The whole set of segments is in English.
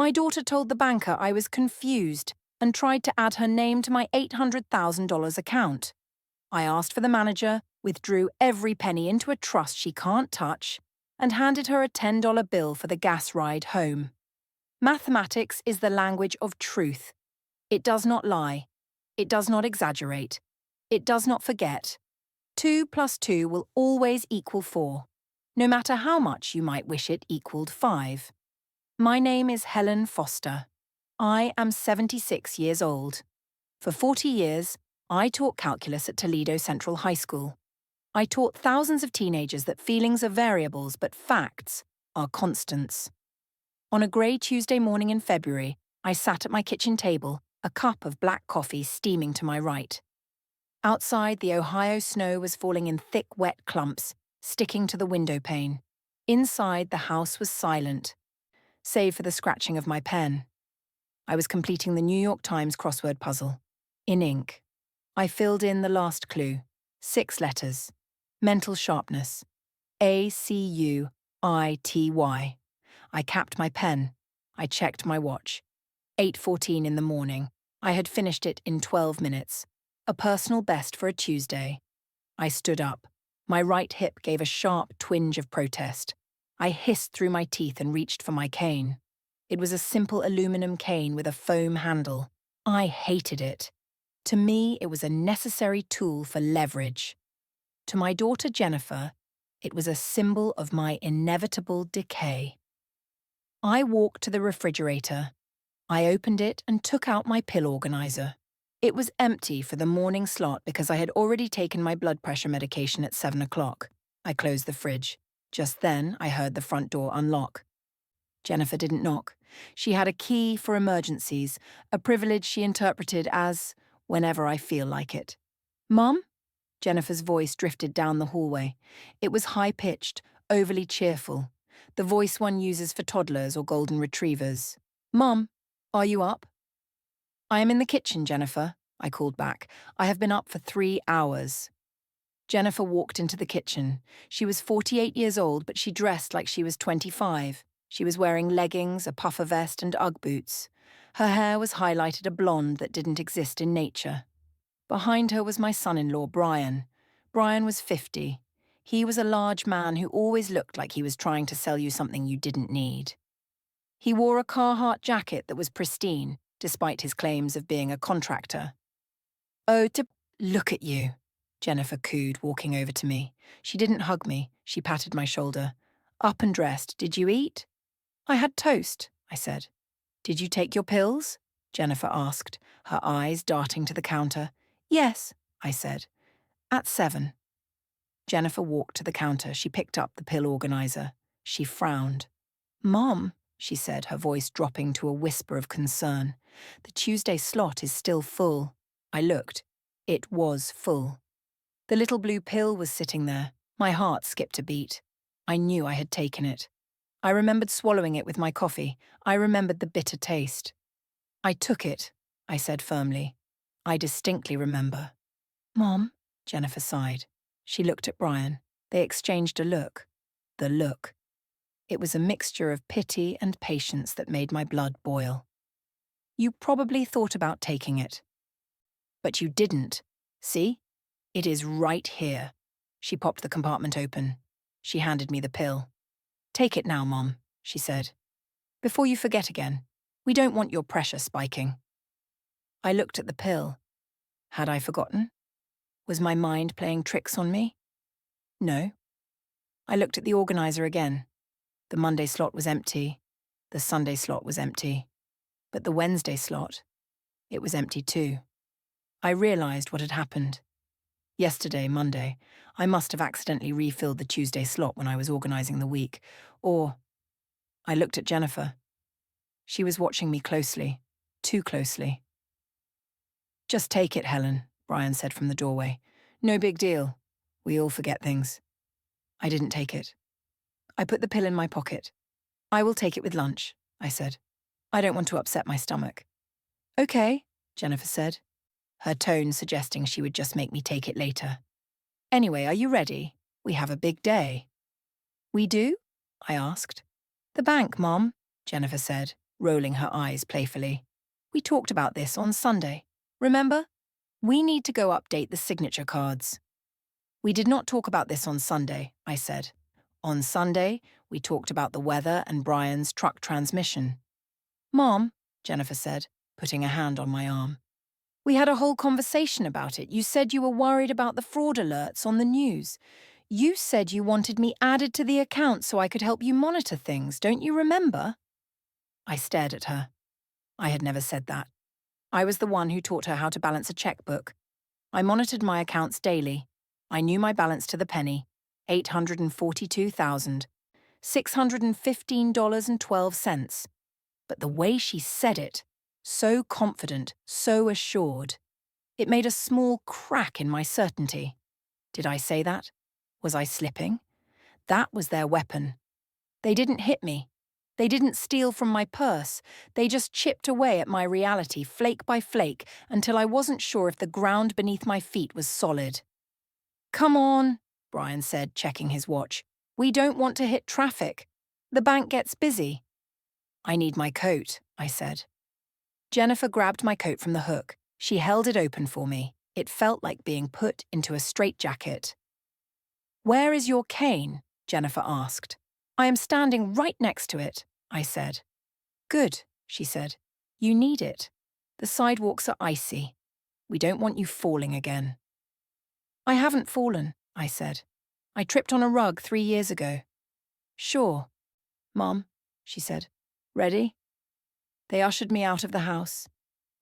My daughter told the banker I was confused and tried to add her name to my $800,000 account. I asked for the manager, withdrew every penny into a trust she can't touch, and handed her a $10 bill for the gas ride home. Mathematics is the language of truth. It does not lie. It does not exaggerate. It does not forget. 2 plus 2 will always equal 4, no matter how much you might wish it equaled 5. My name is Helen Foster. I am 76 years old. For 40 years, I taught calculus at Toledo Central High School. I taught thousands of teenagers that feelings are variables but facts are constants. On a grey Tuesday morning in February, I sat at my kitchen table, a cup of black coffee steaming to my right. Outside, the Ohio snow was falling in thick, wet clumps, sticking to the window pane. Inside, the house was silent, save for the scratching of my pen. I was completing the New York Times crossword puzzle, in ink. I filled in the last clue, 6 letters. Mental sharpness. ACUITY. I capped my pen. I checked my watch. 8:14 in the morning. I had finished it in 12 minutes. A personal best for a Tuesday. I stood up. My right hip gave a sharp twinge of protest. I hissed through my teeth and reached for my cane. It was a simple aluminum cane with a foam handle. I hated it. To me, it was a necessary tool for leverage. To my daughter Jennifer, it was a symbol of my inevitable decay. I walked to the refrigerator. I opened it and took out my pill organizer. It was empty for the morning slot because I had already taken my blood pressure medication at 7 o'clock. I closed the fridge. Just then, I heard the front door unlock. Jennifer didn't knock. She had a key for emergencies, a privilege she interpreted as, whenever I feel like it. "Mum?" Jennifer's voice drifted down the hallway. It was high-pitched, overly cheerful, the voice one uses for toddlers or golden retrievers. "Mum, are you up?" "I am in the kitchen, Jennifer," I called back. "I have been up for 3 hours." Jennifer walked into the kitchen. She was 48 years old, but she dressed like she was 25. She was wearing leggings, a puffer vest, and Ugg boots. Her hair was highlighted a blonde that didn't exist in nature. Behind her was my son-in-law, Brian. Brian was 50. He was a large man who always looked like he was trying to sell you something you didn't need. He wore a Carhartt jacket that was pristine, despite his claims of being a contractor. "Oh, look at you," Jennifer cooed, walking over to me. She didn't hug me. She patted my shoulder. "Up and dressed. Did you eat?" "I had toast," I said. "Did you take your pills?" Jennifer asked, her eyes darting to the counter. "Yes," I said. "At 7. Jennifer walked to the counter. She picked up the pill organizer. She frowned. "Mom," she said, her voice dropping to a whisper of concern. "The Tuesday slot is still full." I looked. It was full. The little blue pill was sitting there. My heart skipped a beat. I knew I had taken it. I remembered swallowing it with my coffee. I remembered the bitter taste. "I took it," I said firmly. "I distinctly remember." "Mom," Jennifer sighed. She looked at Brian. They exchanged a look. The look. It was a mixture of pity and patience that made my blood boil. "You probably thought about taking it. But you didn't. See? It is right here." She popped the compartment open. She handed me the pill. "Take it now, Mom," she said. "Before you forget again. We don't want your pressure spiking." I looked at the pill. Had I forgotten? Was my mind playing tricks on me? No. I looked at the organizer again. The Monday slot was empty. The Sunday slot was empty. But the Wednesday slot, it was empty too. I realized what had happened. Yesterday, Monday, I must have accidentally refilled the Tuesday slot when I was organizing the week. Or I looked at Jennifer. She was watching me closely, too closely. "Just take it, Helen," Brian said from the doorway. "No big deal. We all forget things." I didn't take it. I put the pill in my pocket. "I will take it with lunch," I said. "I don't want to upset my stomach." "Okay," Jennifer said, her tone suggesting she would just make me take it later. "Anyway, are you ready? We have a big day." "We do?" I asked. "The bank, Mom," Jennifer said. rolling her eyes playfully. We talked about this on Sunday. Remember? We need to go update the signature cards. We did not talk about this on Sunday, I said. On Sunday, we talked about the weather and Brian's truck transmission. Mom, Jennifer said, putting a hand on my arm. We had a whole conversation about it. You said you were worried about the fraud alerts on the news. You said you wanted me added to the account so I could help you monitor things, don't you remember? I stared at her. I had never said that. I was the one who taught her how to balance a checkbook. I monitored my accounts daily. I knew my balance to the penny, $842,615.12. But the way she said it, so confident, so assured, it made a small crack in my certainty. Did I say that? Was I slipping? That was their weapon. They didn't hit me. They didn't steal from my purse. They just chipped away at my reality, flake by flake, until I wasn't sure if the ground beneath my feet was solid. Come on, Brian said, checking his watch. We don't want to hit traffic. The bank gets busy. I need my coat, I said. Jennifer grabbed my coat from the hook. She held it open for me. It felt like being put into a straitjacket. Where is your cane? Jennifer asked. I am standing right next to it, I said. Good, she said. You need it. The sidewalks are icy. We don't want you falling again. I haven't fallen, I said. I tripped on a rug 3 years ago. Sure. Mom, she said. Ready? They ushered me out of the house.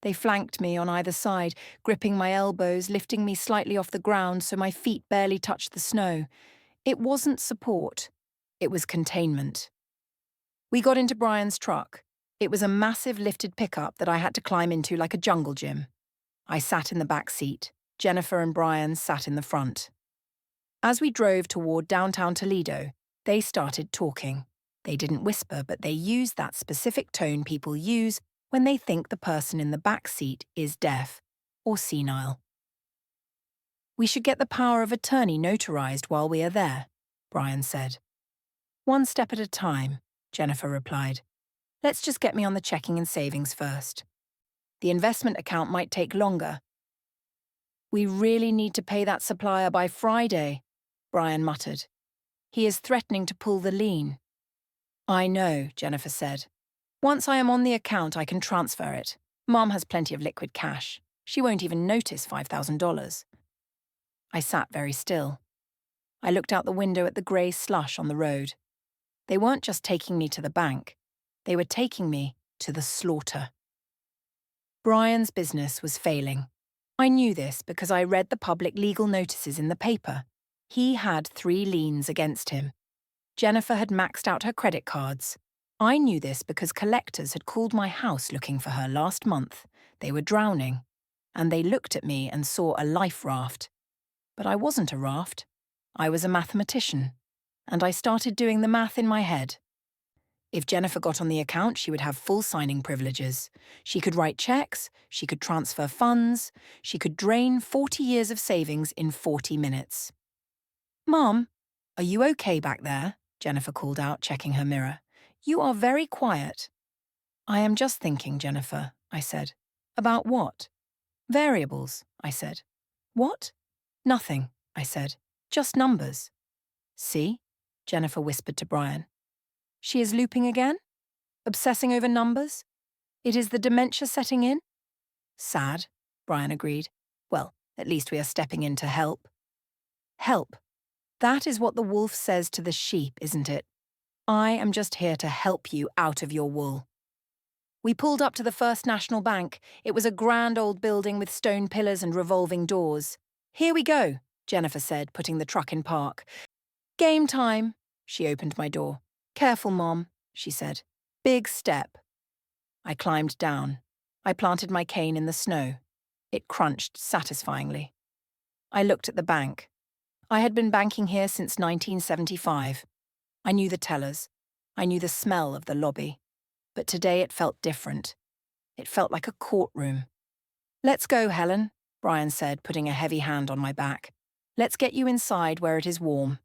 They flanked me on either side, gripping my elbows, lifting me slightly off the ground so my feet barely touched the snow. It wasn't support. It was containment. We got into Brian's truck. It was a massive lifted pickup that I had to climb into like a jungle gym. I sat in the back seat. Jennifer and Brian sat in the front. As we drove toward downtown Toledo, they started talking. They didn't whisper, but they used that specific tone people use when they think the person in the back seat is deaf or senile. We should get the power of attorney notarized while we are there, Brian said. One step at a time, Jennifer replied. Let's just get me on the checking and savings first. The investment account might take longer. We really need to pay that supplier by Friday, Brian muttered. He is threatening to pull the lien. I know, Jennifer said. Once I am on the account, I can transfer it. Mom has plenty of liquid cash. She won't even notice $5,000. I sat very still. I looked out the window at the grey slush on the road. They weren't just taking me to the bank. They were taking me to the slaughter. Brian's business was failing. I knew this because I read the public legal notices in the paper. He had 3 liens against him. Jennifer had maxed out her credit cards. I knew this because collectors had called my house looking for her last month. They were drowning, and they looked at me and saw a life raft. But I wasn't a raft. I was a mathematician, and I started doing the math in my head. If Jennifer got on the account, she would have full signing privileges. She could write checks, she could transfer funds, she could drain 40 years of savings in 40 minutes. Mom, are you okay back there? Jennifer called out, checking her mirror. You are very quiet. I am just thinking, Jennifer, I said. About what? Variables, I said. What? Nothing, I said. Just numbers. See? Jennifer whispered to Brian. She is looping again? Obsessing over numbers? It is the dementia setting in? Sad, Brian agreed. Well, at least we are stepping in to help. Help. That is what the wolf says to the sheep, isn't it? I am just here to help you out of your wool. We pulled up to the First National Bank. It was a grand old building with stone pillars and revolving doors. Here we go, Jennifer said, putting the truck in park. Game time. She opened my door. Careful, Mom, she said. Big step. I climbed down. I planted my cane in the snow. It crunched satisfyingly. I looked at the bank. I had been banking here since 1975. I knew the tellers. I knew the smell of the lobby. But today it felt different. It felt like a courtroom. Let's go, Helen, Brian said, putting a heavy hand on my back. Let's get you inside where it is warm.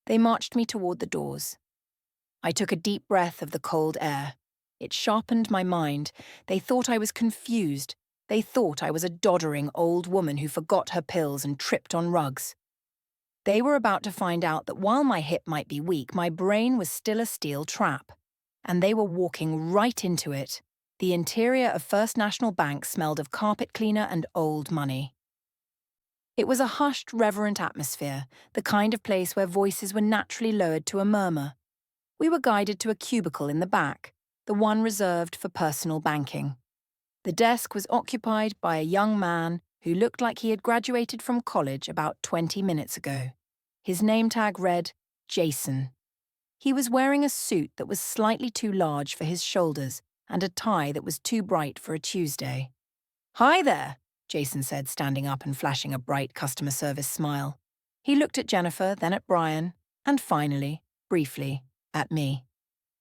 They marched me toward the doors. I took a deep breath of the cold air. It sharpened my mind. They thought I was confused. They thought I was a doddering old woman who forgot her pills and tripped on rugs. They were about to find out that while my hip might be weak, my brain was still a steel trap. And they were walking right into it. The interior of First National Bank smelled of carpet cleaner and old money. It was a hushed, reverent atmosphere, the kind of place where voices were naturally lowered to a murmur. We were guided to a cubicle in the back, the one reserved for personal banking. The desk was occupied by a young man who looked like he had graduated from college about 20 minutes ago. His name tag read, Jason. He was wearing a suit that was slightly too large for his shoulders and a tie that was too bright for a Tuesday. "Hi there," Jason said, standing up and flashing a bright customer service smile. He looked at Jennifer, then at Brian, and finally, briefly, at me.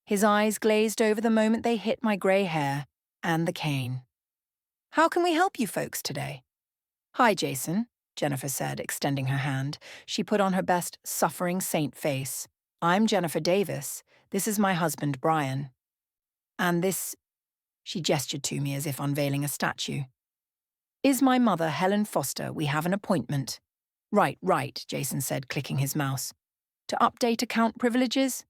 His eyes glazed over the moment they hit my grey hair and the cane. "How can we help you folks today?" "Hi, Jason," Jennifer said, extending her hand. She put on her best suffering saint face. "I'm Jennifer Davis. This is my husband, Brian. And this," she gestured to me as if unveiling a statue, "is my mother, Helen Foster. We have an appointment." Right, Jason said, clicking his mouse. "To update account privileges?"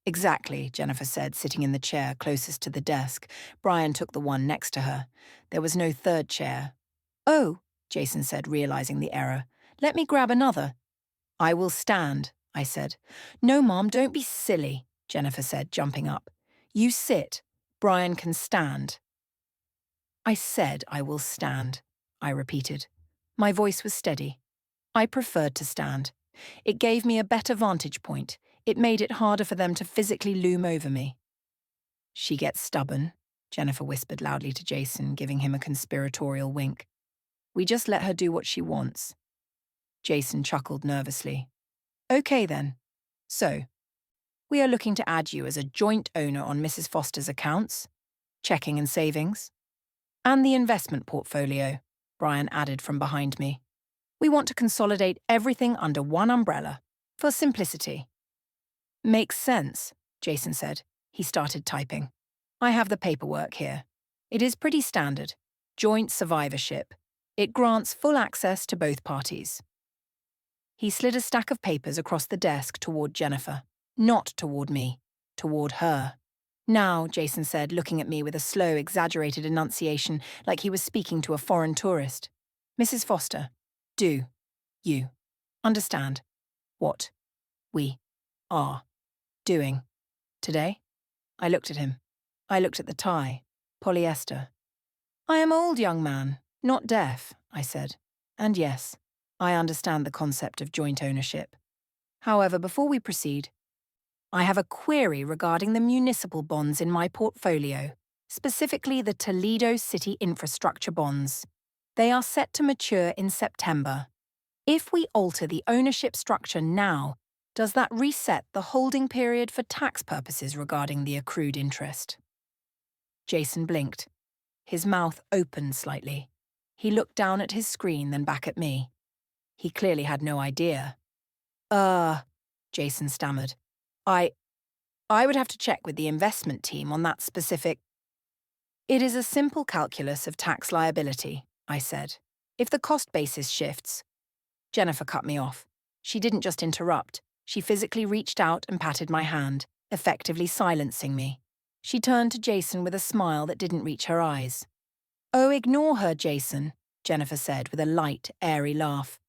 "Exactly," Jennifer said, sitting in the chair closest to the desk. Brian took the one next to her. There was no third chair. "Oh," Jason said, realizing the error. "Let me grab another." "I will stand," I said. "No, Mom, don't be silly," Jennifer said, jumping up. "You sit. Brian can stand." "I said I will stand," I repeated. My voice was steady. I preferred to stand. It gave me a better vantage point. It made it harder for them to physically loom over me. "She gets stubborn," Jennifer whispered loudly to Jason, giving him a conspiratorial wink. "We just let her do what she wants." Jason chuckled nervously. "Okay then. So, we are looking to add you as a joint owner on Mrs. Foster's accounts, checking and savings, and the investment portfolio," Brian added from behind me. "We want to consolidate everything under one umbrella, for simplicity." "Makes sense," Jason said. He started typing. "I have the paperwork here. It is pretty standard. Joint survivorship. It grants full access to both parties." He slid a stack of papers across the desk toward Jennifer. Not toward me. Toward her. "Now," Jason said, looking at me with a slow, exaggerated enunciation like he was speaking to a foreign tourist. "Mrs. Foster, do you understand what we are doing today?" I looked at him. I looked at the tie. Polyester. "I am old, young man, not deaf," I said. "And yes, I understand the concept of joint ownership. However, before we proceed, I have a query regarding the municipal bonds in my portfolio, specifically the Toledo City infrastructure bonds. They are set to mature in September. If we alter the ownership structure now, does that reset the holding period for tax purposes regarding the accrued interest?" Jason blinked. His mouth opened slightly. He looked down at his screen, then back at me. He clearly had no idea. Jason stammered. I would have to check with the investment team on that specific." "It is a simple calculus of tax liability," I said. "If the cost basis shifts—" Jennifer cut me off. She didn't just interrupt. She physically reached out and patted my hand, effectively silencing me. She turned to Jason with a smile that didn't reach her eyes. "Oh, ignore her, Jason," Jennifer said with a light, airy laugh.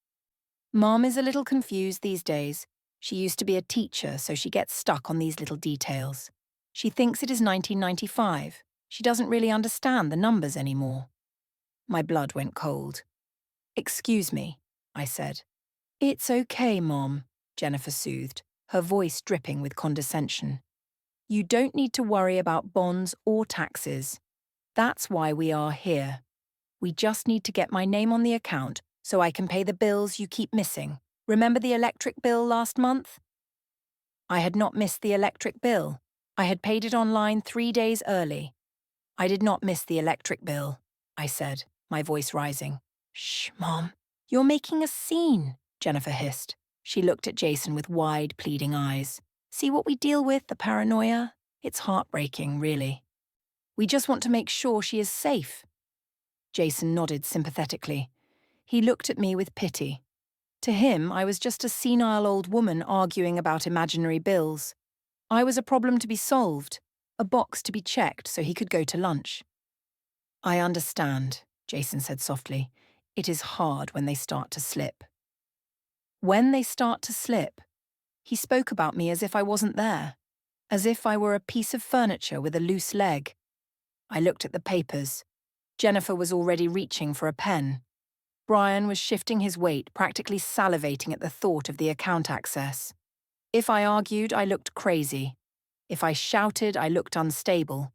"Mom is a little confused these days. She used to be a teacher, so she gets stuck on these little details. She thinks it is 1995. She doesn't really understand the numbers anymore." My blood went cold. "Excuse me," I said. "It's okay, Mom," Jennifer soothed, her voice dripping with condescension. "You don't need to worry about bonds or taxes. That's why we are here. We just need to get my name on the account so I can pay the bills you keep missing. Remember the electric bill last month?" I had not missed the electric bill. I had paid it online 3 days early. "I did not miss the electric bill," I said, my voice rising. "Shh, Mom. You're making a scene," Jennifer hissed. She looked at Jason with wide, pleading eyes. "See what we deal with, the paranoia? It's heartbreaking, really." We just want to make sure she is safe. Jason nodded sympathetically. He looked at me with pity. To him, I was just a senile old woman arguing about imaginary bills. I was a problem to be solved, a box to be checked so he could go to lunch. I understand, Jason said softly. It is hard when they start to slip. When they start to slip? He spoke about me as if I wasn't there, as if I were a piece of furniture with a loose leg. I looked at the papers. Jennifer was already reaching for a pen. Brian was shifting his weight, practically salivating at the thought of the account access. If I argued, I looked crazy. If I shouted, I looked unstable.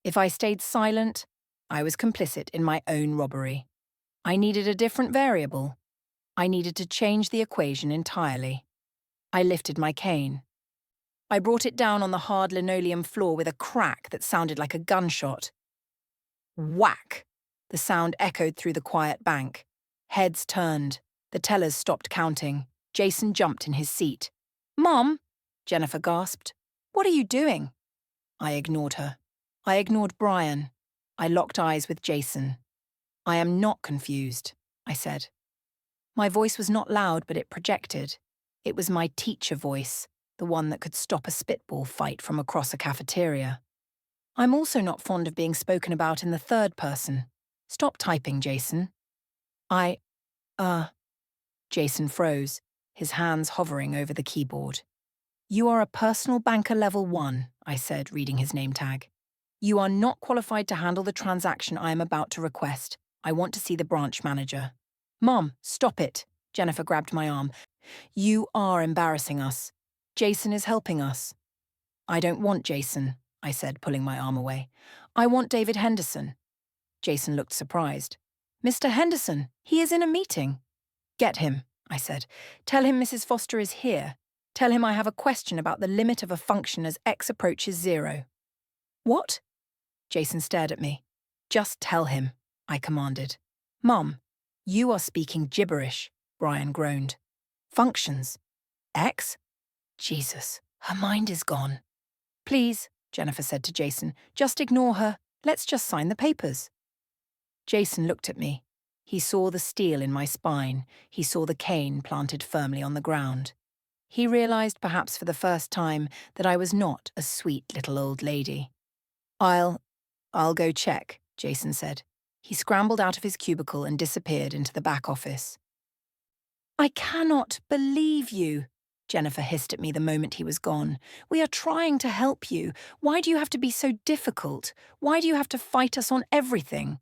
If I stayed silent, I was complicit in my own robbery. I needed a different variable. I needed to change the equation entirely. I lifted my cane. I brought it down on the hard linoleum floor with a crack that sounded like a gunshot. Whack! The sound echoed through the quiet bank. Heads turned. The tellers stopped counting. Jason jumped in his seat. "Mom!" Jennifer gasped. "What are you doing?" I ignored her. I ignored Brian. I locked eyes with Jason. "I am not confused," I said. My voice was not loud, but it projected. It was my teacher voice, the one that could stop a spitball fight from across a cafeteria. I'm also not fond of being spoken about in the third person. Stop typing, Jason. Jason froze, his hands hovering over the keyboard. "You are a personal banker level 1, I said, reading his name tag. "You are not qualified to handle the transaction I am about to request. I want to see the branch manager." "Mom, stop it," Jennifer grabbed my arm. "You are embarrassing us. Jason is helping us." "I don't want Jason," I said, pulling my arm away. "I want David Henderson." Jason looked surprised. "Mr. Henderson, he is in a meeting." "Get him," I said. "Tell him Mrs. Foster is here. Tell him I have a question about the limit of a function as x approaches 0. "What?" Jason stared at me. "Just tell him," I commanded. "Mom, you are speaking gibberish," Brian groaned. "Functions? X? Jesus, her mind is gone." "Please," Jennifer said to Jason, "just ignore her. Let's just sign the papers." Jason looked at me. He saw the steel in my spine. He saw the cane planted firmly on the ground. He realized, perhaps for the first time, that I was not a sweet little old lady. I'll go check," Jason said. He scrambled out of his cubicle and disappeared into the back office. "I cannot believe you," Jennifer hissed at me the moment he was gone. "We are trying to help you. Why do you have to be so difficult? Why do you have to fight us on everything?"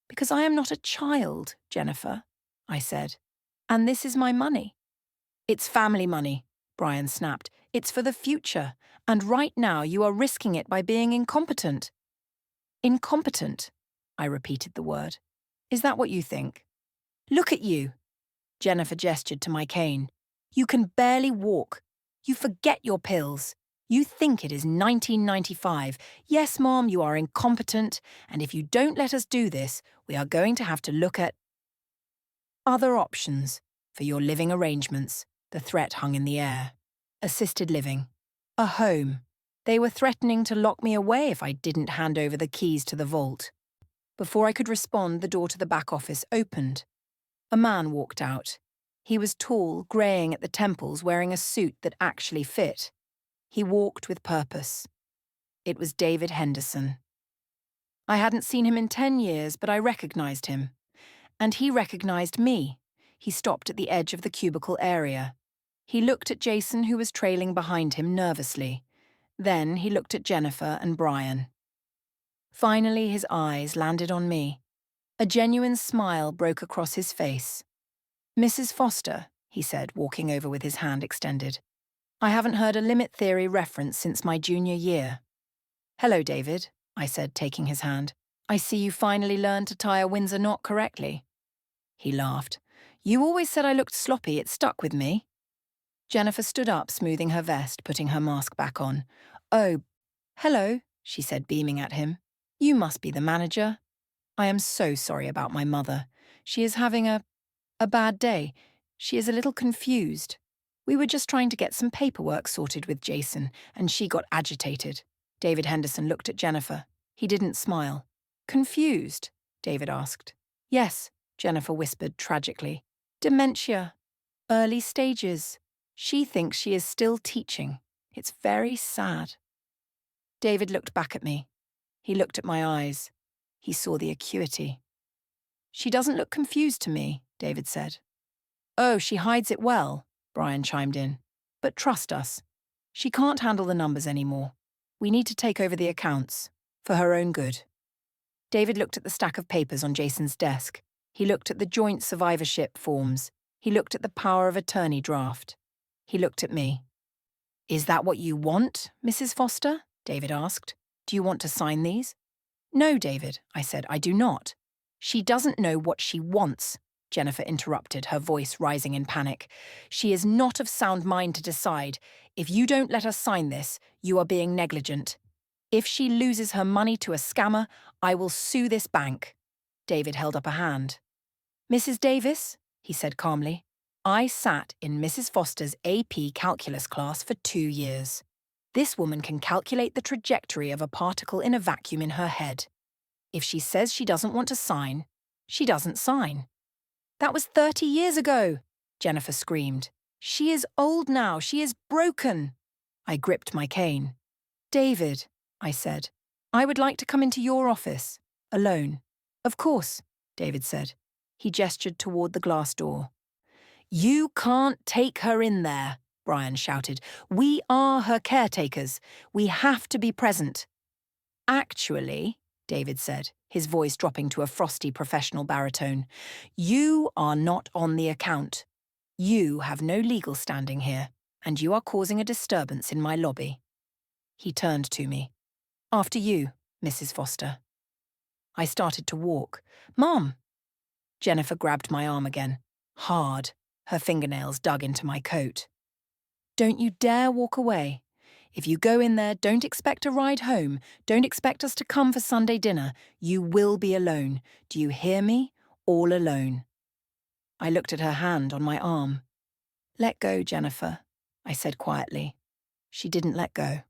"Because I am not a child, Jennifer," I said. "And this is my money." "It's family money," Brian snapped. "It's for the future. And right now you are risking it by being incompetent." "Incompetent?" I repeated the word. "Is that what you think?" "Look at you." Jennifer gestured to my cane. "You can barely walk. You forget your pills. You think it is 1995. Yes, Mom, you are incompetent, and if you don't let us do this, we are going to have to look at other options for your living arrangements." The threat hung in the air. Assisted living. A home. They were threatening to lock me away if I didn't hand over the keys to the vault. Before I could respond, the door to the back office opened. A man walked out. He was tall, greying at the temples, wearing a suit that actually fit. He walked with purpose. It was David Henderson. I hadn't seen him in 10 years, but I recognized him. And he recognized me. He stopped at the edge of the cubicle area. He looked at Jason, who was trailing behind him nervously. Then he looked at Jennifer and Brian. Finally, his eyes landed on me. A genuine smile broke across his face. "Mrs. Foster," he said, walking over with his hand extended. "I haven't heard a limit theory reference since my junior year." "Hello, David," I said, taking his hand. "I see you finally learned to tie a Windsor knot correctly." He laughed. "You always said I looked sloppy. It stuck with me." Jennifer stood up, smoothing her vest, putting her mask back on. "Oh, hello," she said, beaming at him. "You must be the manager. I am so sorry about my mother. She is having a bad day. She is a little confused. We were just trying to get some paperwork sorted with Jason, and she got agitated." David Henderson looked at Jennifer. He didn't smile. Confused? David asked. Yes, Jennifer whispered tragically. Dementia. Early stages. She thinks she is still teaching. It's very sad. David looked back at me. He looked at my eyes. He saw the acuity. She doesn't look confused to me, David said. Oh, she hides it well, Brian chimed in. But trust us. She can't handle the numbers anymore. We need to take over the accounts, for her own good. David looked at the stack of papers on Jason's desk. He looked at the joint survivorship forms. He looked at the power of attorney draft. He looked at me. Is that what you want, Mrs. Foster? David asked. Do you want to sign these? No, David, I said, I do not. She doesn't know what she wants, Jennifer interrupted, her voice rising in panic. She is not of sound mind to decide. If you don't let us sign this, you are being negligent. If she loses her money to a scammer, I will sue this bank. David held up a hand. Mrs. Davis, he said calmly, I sat in Mrs. Foster's AP calculus class for 2 years. This woman can calculate the trajectory of a particle in a vacuum in her head. If she says she doesn't want to sign, she doesn't sign. That was 30 years ago, Jennifer screamed. She is old now. She is broken. I gripped my cane. David, I said, I would like to come into your office, alone. Of course, David said. He gestured toward the glass door. You can't take her in there, Brian shouted. We are her caretakers. We have to be present. Actually, David said, his voice dropping to a frosty professional baritone, you are not on the account. You have no legal standing here, and you are causing a disturbance in my lobby. He turned to me. After you, Mrs. Foster. I started to walk. Mom! Jennifer grabbed my arm again, hard, her fingernails dug into my coat. Don't you dare walk away. If you go in there, don't expect a ride home. Don't expect us to come for Sunday dinner. You will be alone. Do you hear me? All alone. I looked at her hand on my arm. Let go, Jennifer, I said quietly. She didn't let go.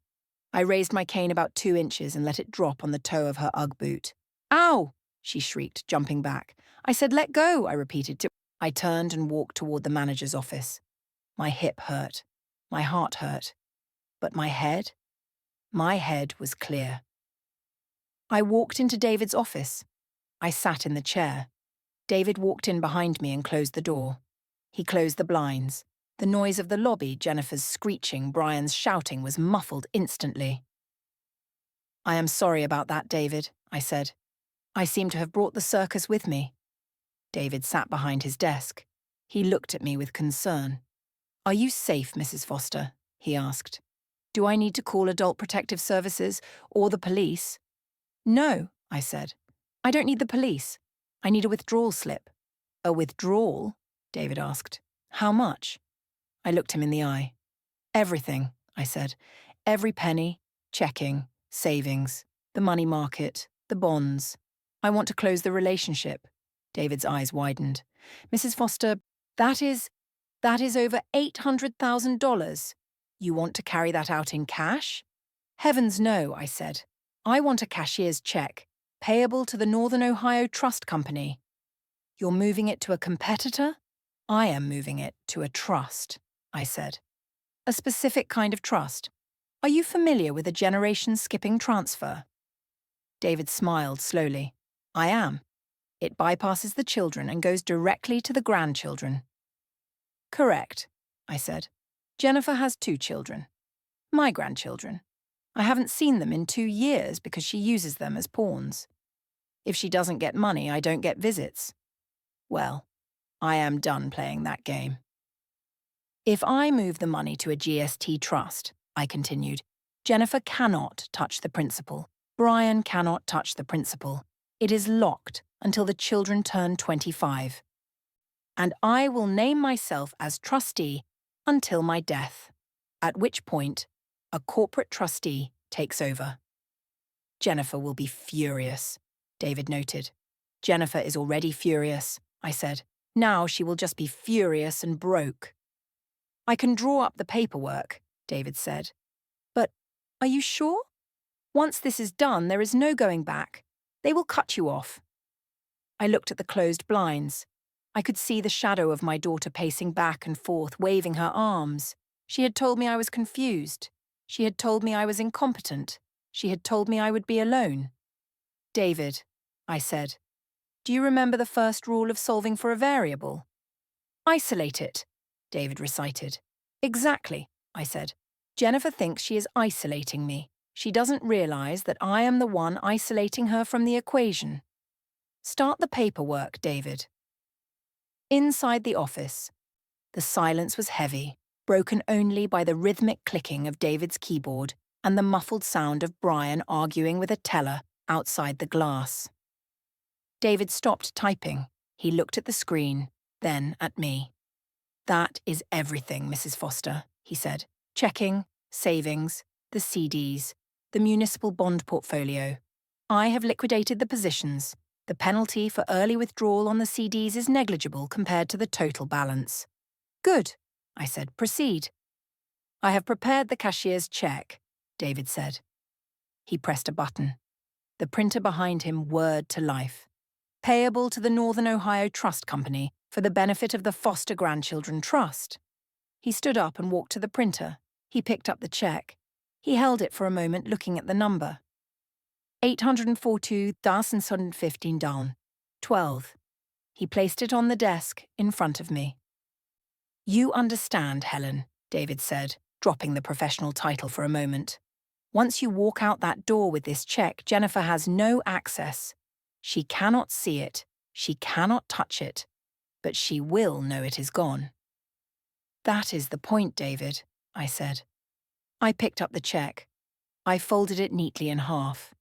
I raised my cane about 2 inches and let it drop on the toe of her Ugg boot. Ow! She shrieked, jumping back. I said, let go, I repeated. I turned and walked toward the manager's office. My hip hurt. My heart hurt. But my head was clear. I walked into David's office. I sat in the chair. David walked in behind me and closed the door. He closed the blinds. The noise of the lobby, Jennifer's screeching, Brian's shouting, was muffled instantly. I am sorry about that, David, I said. I seem to have brought the circus with me. David sat behind his desk. He looked at me with concern. Are you safe, Mrs. Foster? He asked. Do I need to call Adult Protective Services or the police? No, I said. I don't need the police. I need a withdrawal slip. A withdrawal? David asked. How much? I looked him in the eye. Everything, I said. Every penny, checking, savings, the money market, the bonds. I want to close the relationship. David's eyes widened. Mrs. Foster, that is over $800,000. You want to carry that out in cash? Heavens no, I said. I want a cashier's check, payable to the Northern Ohio Trust Company. You're moving it to a competitor? I am moving it to a trust, I said. A specific kind of trust. Are you familiar with a generation-skipping transfer? David smiled slowly. I am. It bypasses the children and goes directly to the grandchildren. Correct, I said. Jennifer has 2 children. My grandchildren. I haven't seen them in 2 years because she uses them as pawns. If she doesn't get money, I don't get visits. Well, I am done playing that game. If I move the money to a GST trust, I continued, Jennifer cannot touch the principal. Brian cannot touch the principal. It is locked until the children turn 25. And I will name myself as trustee until my death, at which point a corporate trustee takes over. Jennifer will be furious, David noted. Jennifer is already furious, I said. Now she will just be furious and broke. I can draw up the paperwork, David said. But are you sure? Once this is done, there is no going back. They will cut you off. I looked at the closed blinds. I could see the shadow of my daughter pacing back and forth, waving her arms. She had told me I was confused. She had told me I was incompetent. She had told me I would be alone. David, I said, do you remember the first rule of solving for a variable? Isolate it, David recited. Exactly, I said. Jennifer thinks she is isolating me. She doesn't realize that I am the one isolating her from the equation. Start the paperwork, David. Inside the office, the silence was heavy, broken only by the rhythmic clicking of David's keyboard and the muffled sound of Brian arguing with a teller outside the glass. David stopped typing. He looked at the screen, then at me. That is everything, Mrs. Foster, he said. Checking, savings, the CDs, the municipal bond portfolio. I have liquidated the positions. The penalty for early withdrawal on the CDs is negligible compared to the total balance. Good, I said. Proceed. I have prepared the cashier's check, David said. He pressed a button. The printer behind him whirred to life. Payable to the Northern Ohio Trust Company for the benefit of the Foster Grandchildren Trust. He stood up and walked to the printer. He picked up the check. He held it for a moment, looking at the number. $842,615, 12. He placed it on the desk in front of me. You understand, Helen, David said, dropping the professional title for a moment. Once you walk out that door with this check, Jennifer has no access. She cannot see it. She cannot touch it. But she will know it is gone. That is the point, David, I said. I picked up the check. I folded it neatly in half.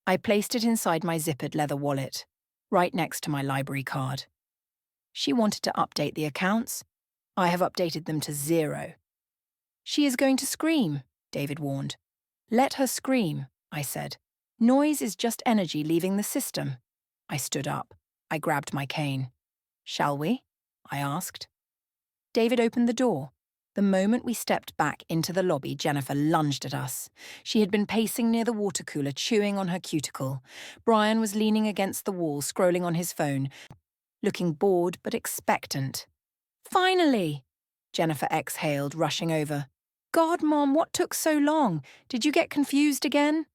I placed it inside my zippered leather wallet, right next to my library card. She wanted to update the accounts. I have updated them to 0. She is going to scream, David warned. Let her scream, I said. Noise is just energy leaving the system. I stood up. I grabbed my cane. Shall we? I asked. David opened the door. The moment we stepped back into the lobby, Jennifer lunged at us. She had been pacing near the water cooler, chewing on her cuticle. Brian was leaning against the wall, scrolling on his phone, looking bored but expectant. Finally! Jennifer exhaled, rushing over. God, Mom, what took so long? Did you get confused again?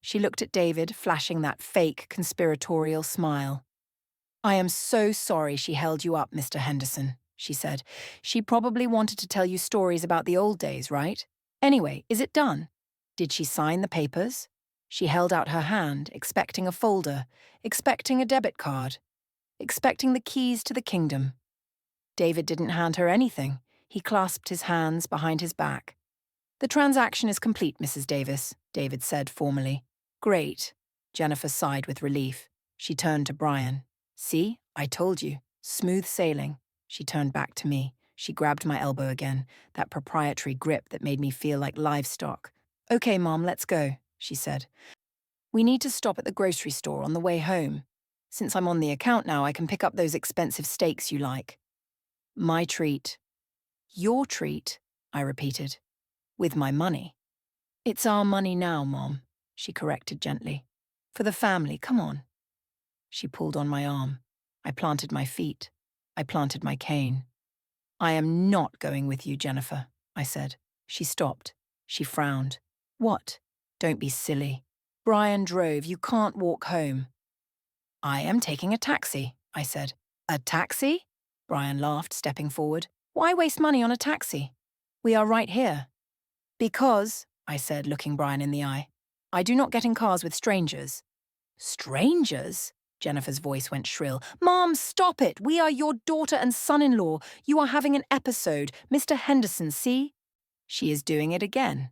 She looked at David, flashing that fake, conspiratorial smile. I am so sorry she held you up, Mr. Henderson, she said. She probably wanted to tell you stories about the old days, right? Anyway, is it done? Did she sign the papers? She held out her hand, expecting a folder, expecting a debit card, expecting the keys to the kingdom. David didn't hand her anything. He clasped his hands behind his back. The transaction is complete, Mrs. Davis, David said formally. Great. Jennifer sighed with relief. She turned to Brian. See, I told you. Smooth sailing. She turned back to me. She grabbed my elbow again, that proprietary grip that made me feel like livestock. Okay, Mom, let's go, she said. We need to stop at the grocery store on the way home. Since I'm on the account now, I can pick up those expensive steaks you like. My treat. Your treat, I repeated. With my money. It's our money now, Mom, she corrected gently. For the family, come on. She pulled on my arm. I planted my feet. I planted my cane. I am not going with you, Jennifer, I said. She stopped. She frowned. What? Don't be silly. Brian drove. You can't walk home. I am taking a taxi, I said. A taxi? Brian laughed, stepping forward. Why waste money on a taxi? We are right here. Because, I said, looking Brian in the eye, I do not get in cars with strangers. Strangers? Jennifer's voice went shrill. Mom, stop it! We are your daughter and son-in-law. You are having an episode. Mr. Henderson, see? She is doing it again.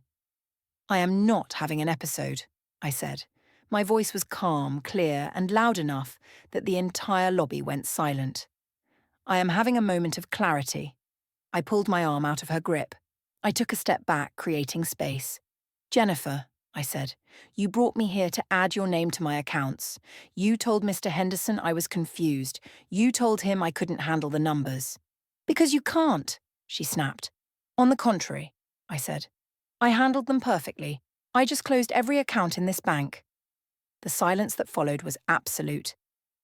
I am not having an episode, I said. My voice was calm, clear, and loud enough that the entire lobby went silent. I am having a moment of clarity. I pulled my arm out of her grip. I took a step back, creating space. Jennifer, I said, you brought me here to add your name to my accounts. You told Mr. Henderson I was confused. You told him I couldn't handle the numbers. Because you can't, she snapped. On the contrary, I said. I handled them perfectly. I just closed every account in this bank. The silence that followed was absolute.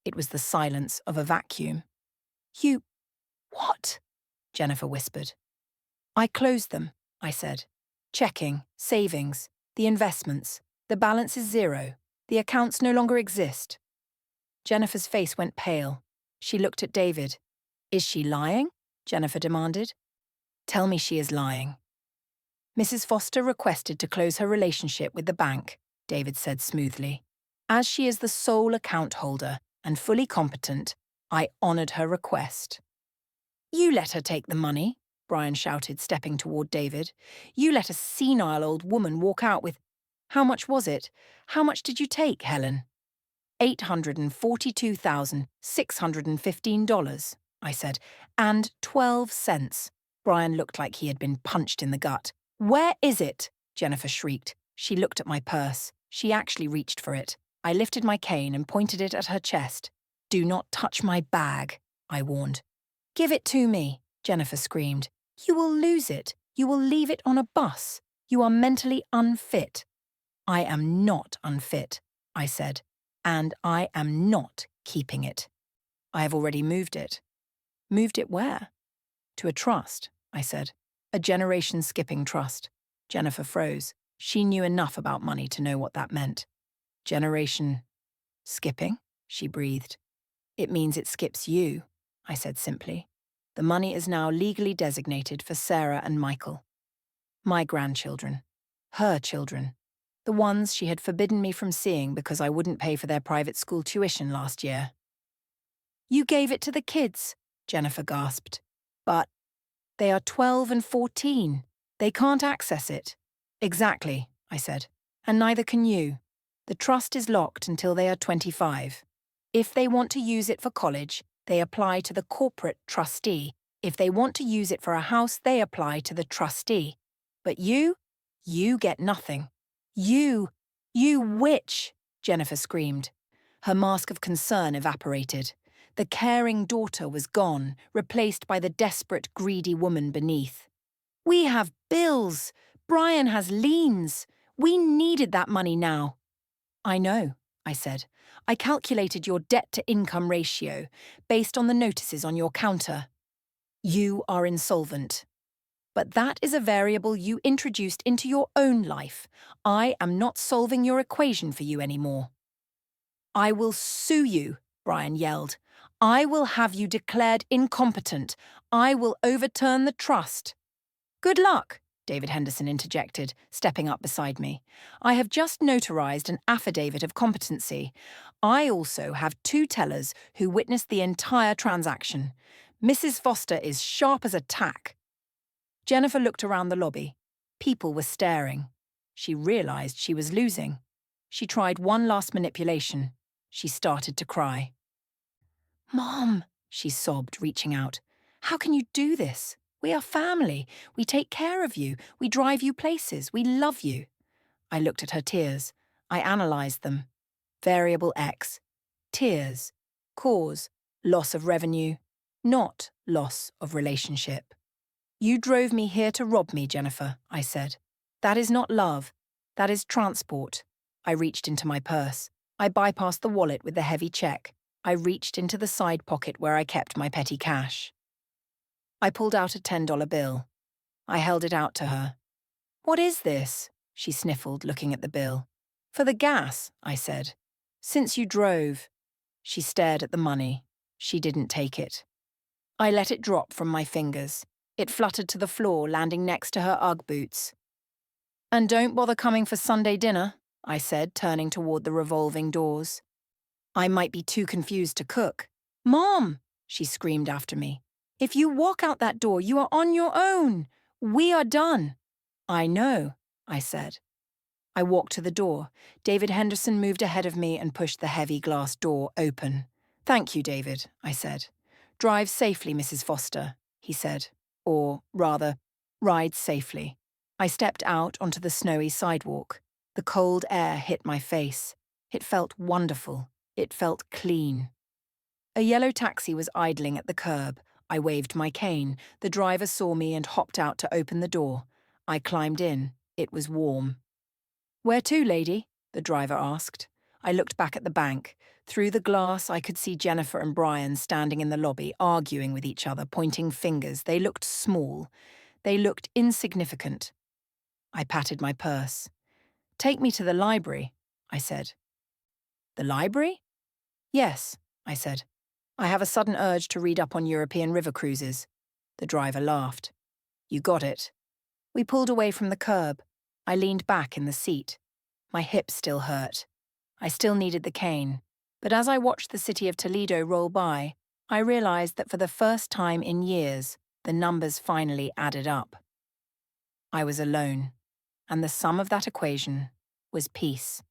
It was the silence of a vacuum. You… what? Jennifer whispered. I closed them, I said. Checking, savings, the investments. The balance is zero. The accounts no longer exist. Jennifer's face went pale. She looked at David. Is she lying? Jennifer demanded. Tell me she is lying. Mrs. Foster requested to close her relationship with the bank, David said smoothly. As she is the sole account holder and fully competent, I honoured her request. You let her take the money, Brian shouted, stepping toward David. You let a senile old woman walk out with… How much was it? How much did you take, Helen? $842,615, I said, and 12 cents. Brian looked like he had been punched in the gut. Where is it? Jennifer shrieked. She looked at my purse. She actually reached for it. I lifted my cane and pointed it at her chest. Do not touch my bag, I warned. Give it to me, Jennifer screamed. You will lose it. You will leave it on a bus. You are mentally unfit. I am not unfit, I said, and I am not keeping it. I have already moved it. Moved it where? To a trust, I said. A generation-skipping trust. Jennifer froze. She knew enough about money to know what that meant. Generation… skipping? She breathed. It means it skips you, I said simply. The money is now legally designated for Sarah and Michael. My grandchildren. Her children. The ones she had forbidden me from seeing because I wouldn't pay for their private school tuition last year. You gave it to the kids, Jennifer gasped. But they are 12 and 14. They can't access it. Exactly, I said. And neither can you. The trust is locked until they are 25. If they want to use it for college, they apply to the corporate trustee. If they want to use it for a house, they apply to the trustee. But you get nothing. You witch, Jennifer screamed. Her mask of concern evaporated. The caring daughter was gone, replaced by the desperate, greedy woman beneath. We have bills. Brian has liens. We needed that money now. I know, I said. I calculated your debt-to-income ratio based on the notices on your counter. You are insolvent. But that is a variable you introduced into your own life. I am not solving your equation for you anymore. I will sue you, Brian yelled. I will have you declared incompetent. I will overturn the trust. Good luck, David Henderson interjected, stepping up beside me. I have just notarized an affidavit of competency. I also have 2 tellers who witnessed the entire transaction. Mrs. Foster is sharp as a tack. Jennifer looked around the lobby. People were staring. She realized she was losing. She tried one last manipulation. She started to cry. Mom, she sobbed, reaching out. How can you do this? We are family. We take care of you. We drive you places. We love you. I looked at her tears. I analyzed them. Variable X. Tears. Cause. Loss of revenue. Not loss of relationship. You drove me here to rob me, Jennifer, I said. That is not love. That is transport. I reached into my purse. I bypassed the wallet with the heavy check. I reached into the side pocket where I kept my petty cash. I pulled out a $10 bill. I held it out to her. What is this? She sniffled, looking at the bill. For the gas, I said. Since you drove. She stared at the money. She didn't take it. I let it drop from my fingers. It fluttered to the floor, landing next to her Ugg boots. And don't bother coming for Sunday dinner, I said, turning toward the revolving doors. I might be too confused to cook. Mom, she screamed after me. If you walk out that door, you are on your own. We are done. I know, I said. I walked to the door. David Henderson moved ahead of me and pushed the heavy glass door open. Thank you, David, I said. Drive safely, Mrs. Foster, he said. Or, rather, ride safely. I stepped out onto the snowy sidewalk. The cold air hit my face. It felt wonderful. It felt clean. A yellow taxi was idling at the curb. I waved my cane. The driver saw me and hopped out to open the door. I climbed in. It was warm. Where to, lady? The driver asked. I looked back at the bank. Through the glass, I could see Jennifer and Brian standing in the lobby, arguing with each other, pointing fingers. They looked small. They looked insignificant. I patted my purse. Take me to the library, I said. The library? Yes, I said. I have a sudden urge to read up on European river cruises. The driver laughed. You got it. We pulled away from the curb. I leaned back in the seat. My hip still hurt. I still needed the cane. But as I watched the city of Toledo roll by, I realized that for the first time in years, the numbers finally added up. I was alone, and the sum of that equation was peace.